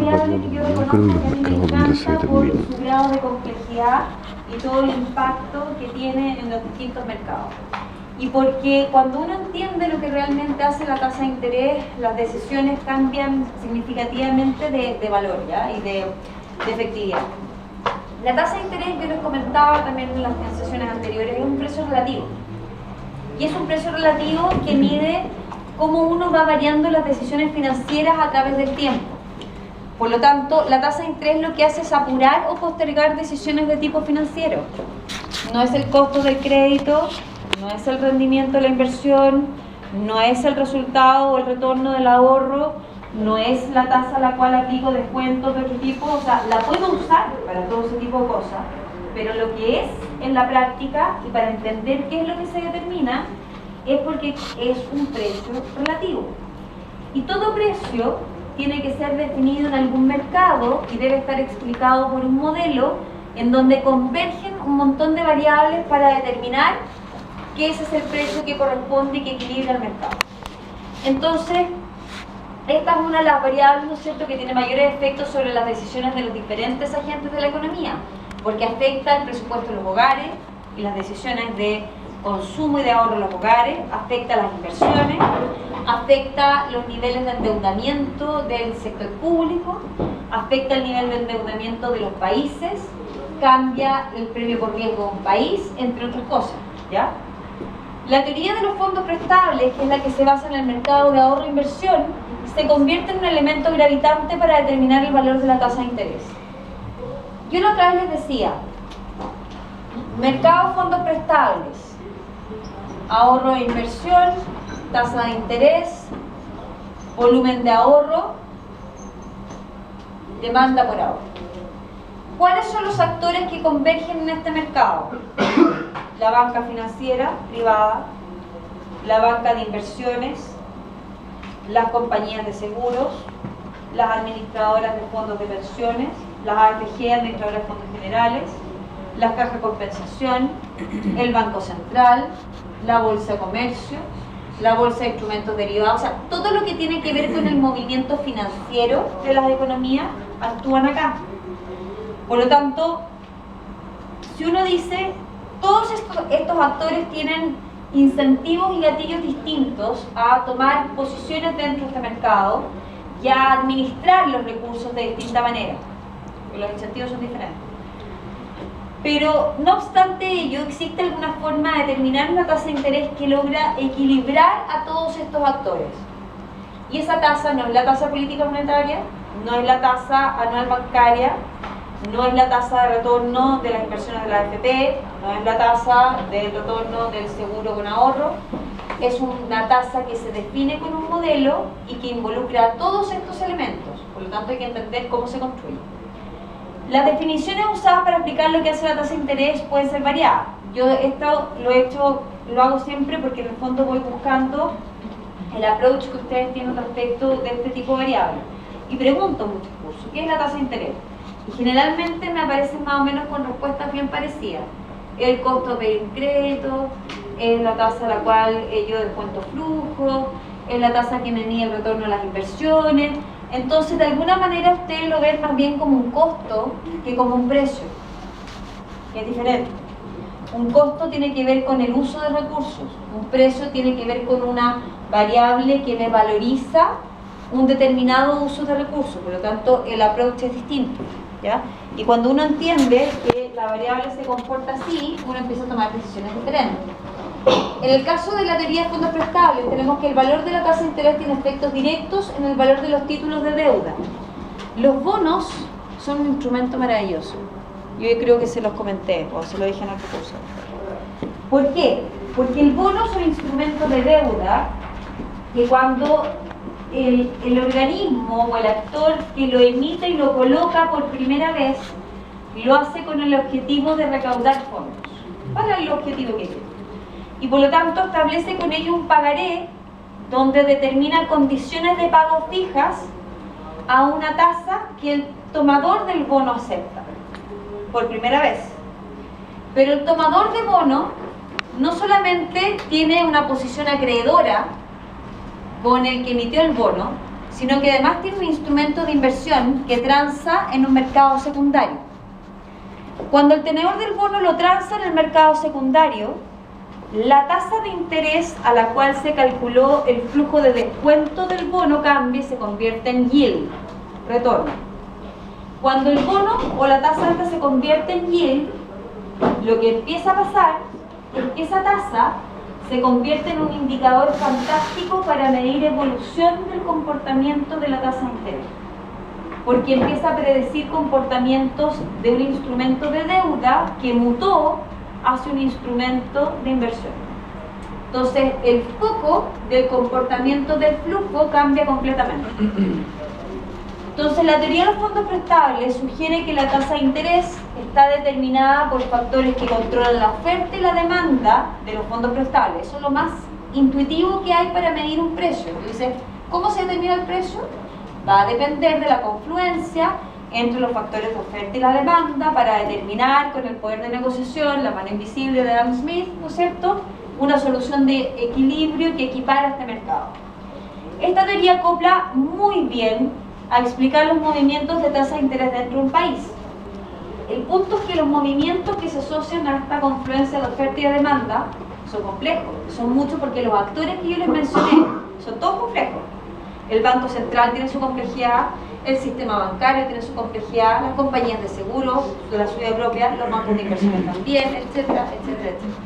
variable que yo reconozco que a mí me encanta por su grado de complejidad y todo el impacto que tiene en los distintos mercados. Y porque cuando uno entiende lo que realmente hace la tasa de interés, las decisiones cambian significativamente de valor, ¿ya? Y de efectividad. La tasa de interés, yo les comentaba también en las sesiones anteriores, es un precio relativo. Y es un precio relativo que mide cómo uno va variando las decisiones financieras a través del tiempo. Por lo tanto, la tasa de interés lo que hace es apurar o postergar decisiones de tipo financiero. No es el costo del crédito, no es el rendimiento de la inversión, no es el resultado o el retorno del ahorro, no es la tasa a la cual aplico descuentos de otro tipo, o sea, la puedo usar para todo ese tipo de cosas, pero lo que es en la práctica y para entender qué es lo que se determina es porque es un precio relativo. Y todo precio tiene que ser definido en algún mercado y debe estar explicado por un modelo en donde convergen un montón de variables para determinar que ese es el precio que corresponde y que equilibra el mercado. Entonces, esta es una de las variables, ¿no es cierto?, que tiene mayores efectos sobre las decisiones de los diferentes agentes de la economía, porque afecta el presupuesto de los hogares y las decisiones de consumo y de ahorro en los hogares, afecta las inversiones, afecta los niveles de endeudamiento del sector público, afecta el nivel de endeudamiento de los países, cambia el premio por riesgo de un país, entre otras cosas, ¿ya? La teoría de los fondos prestables, que es la que se basa en el mercado de ahorro e inversión, se convierte en un elemento gravitante para determinar el valor de la tasa de interés. Yo la otra vez les decía, mercado de fondos prestables, ahorro e inversión, tasa de interés, volumen de ahorro, demanda por ahorro. ¿Cuáles son los actores que convergen en este mercado? La banca financiera privada, la banca de inversiones, las compañías de seguros, las administradoras de fondos de pensiones, las AFG, administradoras de fondos generales, las cajas de compensación, el Banco Central, la Bolsa de Comercio, la Bolsa de Instrumentos Derivados, o sea, todo lo que tiene que ver con el movimiento financiero de las economías actúan acá. Por lo tanto, si uno dice, todos estos actores tienen incentivos y gatillos distintos a tomar posiciones dentro de este mercado y a administrar los recursos de distinta manera, porque los incentivos son diferentes. Pero, no obstante ello, existe alguna forma de determinar una tasa de interés que logra equilibrar a todos estos actores. Y esa tasa no es la tasa política monetaria, no es la tasa anual bancaria, no es la tasa de retorno de las inversiones de la AFP, no es la tasa de retorno del seguro con ahorro, es una tasa que se define con un modelo y que involucra todos estos elementos, por lo tanto hay que entender cómo se construye. Las definiciones usadas para explicar lo que hace la tasa de interés pueden ser variadas. Yo esto lo hago siempre porque en el fondo voy buscando el approach que ustedes tienen respecto de este tipo de variables. Y pregunto en muchos cursos, ¿qué es la tasa de interés? Y generalmente me aparecen más o menos con respuestas bien parecidas. El costo de pedir un crédito, es la tasa a la cual yo descuento flujo, es la tasa que me mide el retorno de las inversiones. Entonces, de alguna manera, ustedes lo ven más bien como un costo que como un precio, que es diferente. Un costo tiene que ver con el uso de recursos, un precio tiene que ver con una variable que me valoriza un determinado uso de recursos, por lo tanto, el approach es distinto, ¿ya? Y cuando uno entiende que la variable se comporta así, uno empieza a tomar decisiones diferentes. En el caso de la teoría de fondos prestables, tenemos que el valor de la tasa de interés tiene efectos directos en el valor de los títulos de deuda. Los bonos son un instrumento maravilloso. Yo creo que se los comenté, o se lo dije en otro curso. ¿Por qué? Porque el bono es un instrumento de deuda que cuando el organismo o el actor que lo emite y lo coloca por primera vez, lo hace con el objetivo de recaudar fondos, para el objetivo que tiene. Y por lo tanto establece con ello un pagaré donde determina condiciones de pago fijas a una tasa que el tomador del bono acepta por primera vez. Pero el tomador de bono no solamente tiene una posición acreedora con el que emitió el bono, sino que además tiene un instrumento de inversión que transa en un mercado secundario. Cuando el tenedor del bono lo transa en el mercado secundario, la tasa de interés a la cual se calculó el flujo de descuento del bono cambia y se convierte en yield, retorno. Cuando el bono o la tasa alta se convierte en yield, lo que empieza a pasar es que esa tasa se convierte en un indicador fantástico para medir evolución del comportamiento de la tasa de interés, porque empieza a predecir comportamientos de un instrumento de deuda que mutó hacia un instrumento de inversión. Entonces, el foco del comportamiento del flujo cambia completamente. Entonces, la teoría de los fondos prestables sugiere que la tasa de interés está determinada por factores que controlan la oferta y la demanda de los fondos prestables. Eso es lo más intuitivo que hay para medir un precio. Entonces, ¿cómo se determina el precio? Va a depender de la confluencia entre los factores de oferta y la demanda para determinar con el poder de negociación, la mano invisible de Adam Smith, ¿no es cierto?, una solución de equilibrio que equipara este mercado. Esta teoría acopla muy bien a explicar los movimientos de tasa de interés dentro de un país. El punto es que los movimientos que se asocian a esta confluencia de oferta y de demanda son complejos, son muchos porque los actores que yo les mencioné son todos complejos. El Banco Central tiene su complejidad, el sistema bancario tiene su complejidad, las compañías de seguro, de la suya propia, los bancos de inversiones también, etcétera, etcétera, etcétera.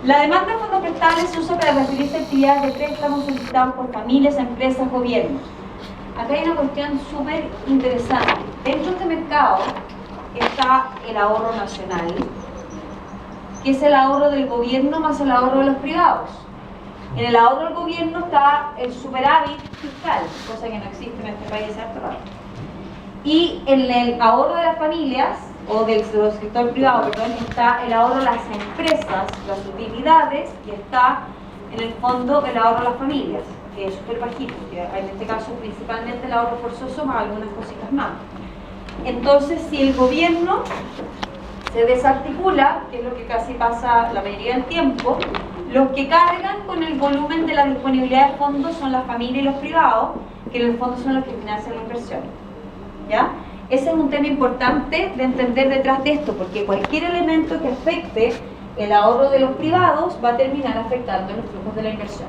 La demanda de fondos prestables se usa para referirse a actividades de préstamos solicitados por familias, empresas, gobiernos. Acá hay una cuestión súper interesante. Dentro de este mercado está el ahorro nacional, que es el ahorro del gobierno más el ahorro de los privados. En el ahorro del gobierno está el superávit fiscal, cosa que no existe en este país, ¿cierto? Y en el ahorro de las familias, o del sector privado, perdón, está el ahorro de las empresas, las utilidades, y está en el fondo el ahorro de las familias, que es súper bajito, que en este caso principalmente el ahorro forzoso más algunas cositas más. Entonces, si el gobierno se desarticula, que es lo que casi pasa la mayoría del tiempo, los que cargan con el volumen de la disponibilidad de fondos son las familias y los privados, que en el fondo son los que financian la inversión. ¿Ya? Ese es un tema importante de entender detrás de esto, porque cualquier elemento que afecte el ahorro de los privados va a terminar afectando los flujos de la inversión.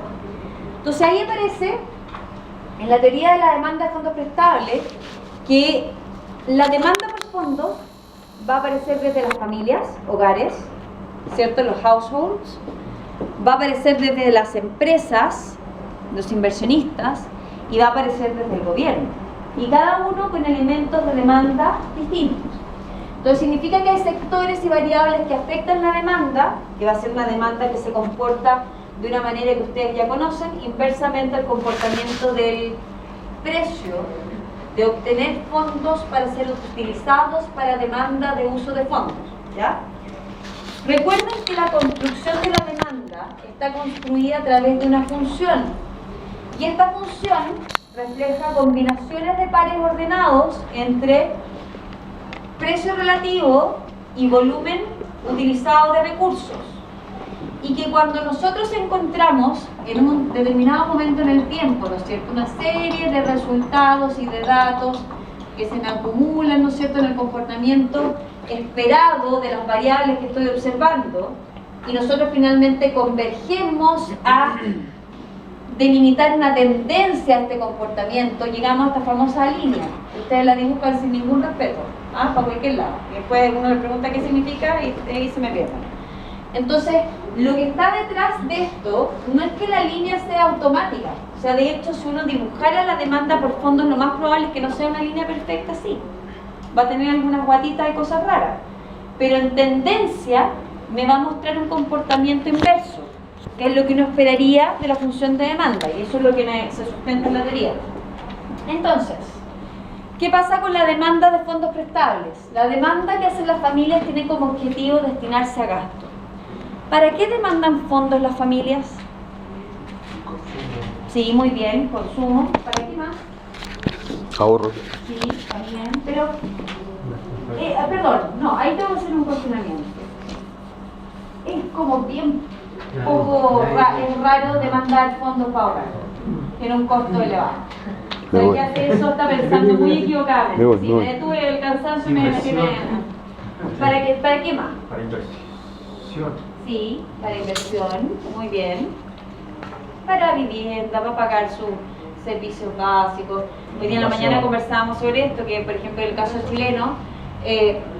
Entonces ahí aparece, en la teoría de la demanda de fondos prestables, que la demanda por fondos va a aparecer desde las familias, hogares, ¿cierto? Los households, va a aparecer desde las empresas, los inversionistas, y va a aparecer desde el gobierno. Y cada uno con elementos de demanda distintos. Entonces significa que hay sectores y variables que afectan la demanda, que va a ser una demanda que se comporta de una manera que ustedes ya conocen, inversamente al comportamiento del precio de obtener fondos para ser utilizados para demanda de uso de fondos, ¿ya? Recuerden que la construcción de la demanda está construida a través de una función, y esta función refleja combinaciones de pares ordenados entre precio relativo y volumen utilizado de recursos, y que cuando nosotros encontramos en un determinado momento en el tiempo, ¿no es cierto?, una serie de resultados y de datos que se me acumulan, ¿no es cierto?, en el comportamiento esperado de las variables que estoy observando, y nosotros finalmente convergemos a delimitar una tendencia a este comportamiento, llegamos a esta famosa línea. Ustedes la dibujan sin ningún respeto, para cualquier lado. Y después uno le pregunta qué significa y ahí se me pierden. Entonces, lo que está detrás de esto no es que la línea sea automática. O sea, de hecho, si uno dibujara la demanda por fondos, lo más probable es que no sea una línea perfecta así. Va a tener algunas guatitas y cosas raras. Pero en tendencia me va a mostrar un comportamiento inverso, que es lo que uno esperaría de la función de demanda, y eso es lo que se sustenta en la teoría. Entonces, ¿qué pasa con la demanda de fondos prestables? La demanda que hacen las familias tiene como objetivo destinarse a gasto. ¿Para qué demandan fondos las familias? Sí, muy bien, consumo. ¿Para qué más? Ahorro. Sí, también, pero... perdón, no, ahí tengo que hacer un cuestionamiento. Es como bien poco, es raro demandar fondos para ahorrar, tiene un costo elevado. O sea, que hace eso está pensando muy equivocadamente. Me voy, Si me voy. me detuve el cansancio me tiene... ¿Para qué más? Para inversión. Sí, para inversión, muy bien. Para vivienda, para pagar sus servicios básicos. Hoy día en la mañana conversábamos sobre esto, que por ejemplo en el caso chileno,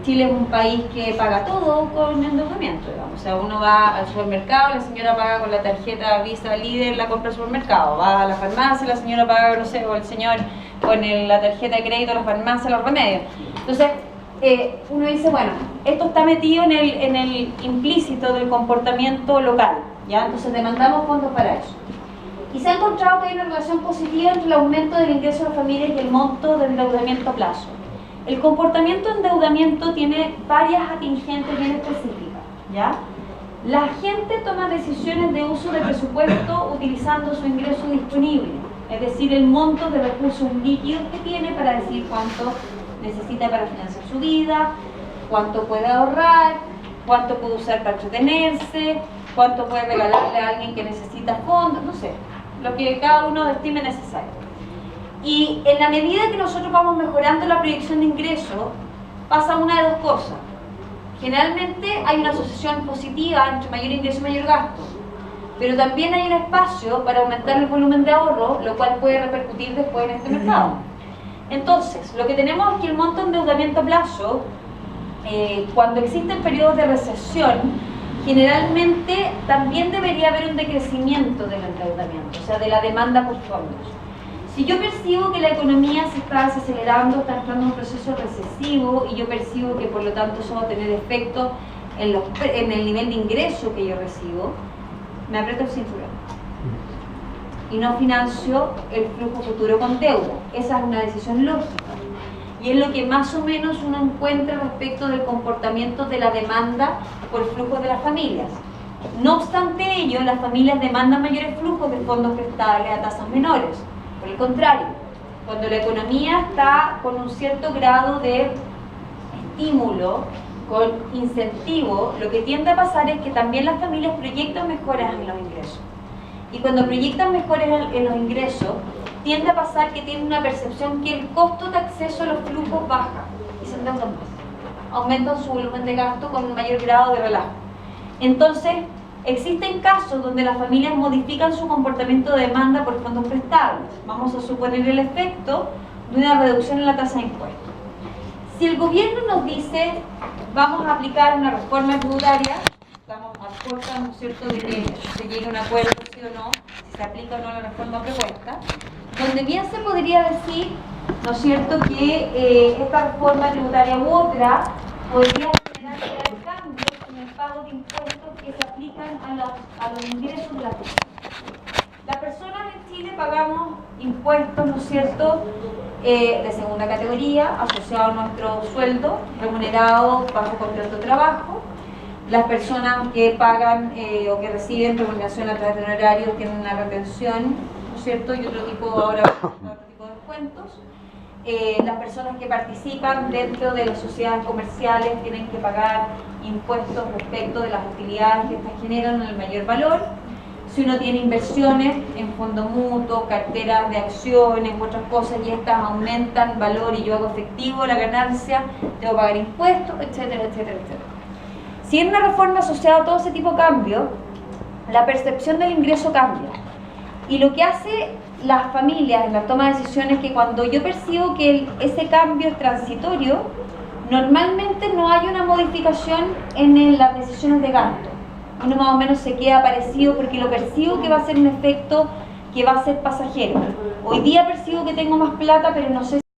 Chile es un país que paga todo con endeudamiento, digamos. O sea, uno va al supermercado, la señora paga con la tarjeta Visa Líder, la compra al supermercado. Va a la farmacia, la señora paga, no sé, o el señor con la tarjeta de crédito, la farmacia, los remedios. Entonces, uno dice, bueno, esto está metido en el implícito del comportamiento local, ¿ya? Entonces demandamos fondos para eso. Y se ha encontrado que hay una relación positiva entre el aumento del ingreso de las familias y el monto del endeudamiento a plazo. El comportamiento de endeudamiento tiene varias atingentes bien específicas, ¿ya? La gente toma decisiones de uso de presupuesto utilizando su ingreso disponible, es decir, el monto de recursos líquidos que tiene para decir cuánto necesita para financiar su vida, cuánto puede ahorrar, cuánto puede usar para entretenerse, cuánto puede regalarle a alguien que necesita fondos, no sé, lo que cada uno estime necesario. Y en la medida que nosotros vamos mejorando la proyección de ingresos, pasa una de dos cosas. Generalmente hay una asociación positiva entre mayor ingreso y mayor gasto, pero también hay un espacio para aumentar el volumen de ahorro, lo cual puede repercutir después en este mercado. Entonces, lo que tenemos es que el monto de endeudamiento a plazo, cuando existen periodos de recesión, generalmente también debería haber un decrecimiento del endeudamiento, o sea, de la demanda por fondos. Si yo percibo que la economía se está desacelerando, está entrando en un proceso recesivo y yo percibo que por lo tanto eso va a tener efecto en el nivel de ingreso que yo recibo, me aprieto el cinturón y no financio el flujo futuro con deuda. Esa es una decisión lógica y es lo que más o menos uno encuentra respecto del comportamiento de la demanda por flujos de las familias. No obstante ello, las familias demandan mayores flujos de fondos prestables a tasas menores. Por el contrario, cuando la economía está con un cierto grado de estímulo, con incentivo, lo que tiende a pasar es que también las familias proyectan mejoras en los ingresos. Y cuando proyectan mejoras en los ingresos, tiende a pasar que tienen una percepción que el costo de acceso a los flujos baja y se endeudan más. Aumentan su volumen de gasto con un mayor grado de relajo. Entonces, existen casos donde las familias modifican su comportamiento de demanda por fondos prestables. Vamos a suponer el efecto de una reducción en la tasa de impuestos. Si el gobierno nos dice, vamos a aplicar una reforma tributaria, estamos a puertas, ¿no es cierto?, de que se llegue a un acuerdo, sí o no, si se aplica o no la reforma propuesta, donde bien se podría decir, ¿no es cierto?, que esta reforma tributaria u otra podría generar cambios en el pago de impuestos que se aplican a los ingresos de las personas. Las personas en Chile pagamos impuestos, ¿no es cierto?, de segunda categoría, asociados a nuestro sueldo, remunerado bajo contrato de trabajo. Las personas que pagan o que reciben remuneración a través de honorarios tienen una retención, ¿no es cierto?, y otro tipo de descuentos. Las personas que participan dentro de las sociedades comerciales tienen que pagar impuestos respecto de las utilidades que estas generan en el mayor valor. Si uno tiene inversiones en fondo mutuo, carteras de acciones u otras cosas y estas aumentan valor y yo hago efectivo la ganancia, tengo que pagar impuestos, etcétera, etcétera, etcétera. Si en una reforma asociada a todo ese tipo de cambios, la percepción del ingreso cambia. Y lo que hace las familias en la toma de decisiones es que cuando yo percibo que ese cambio es transitorio, normalmente no hay una modificación en las decisiones de gasto. Uno más o menos se queda parecido porque lo percibo que va a ser un efecto que va a ser pasajero. Hoy día percibo que tengo más plata, pero no sé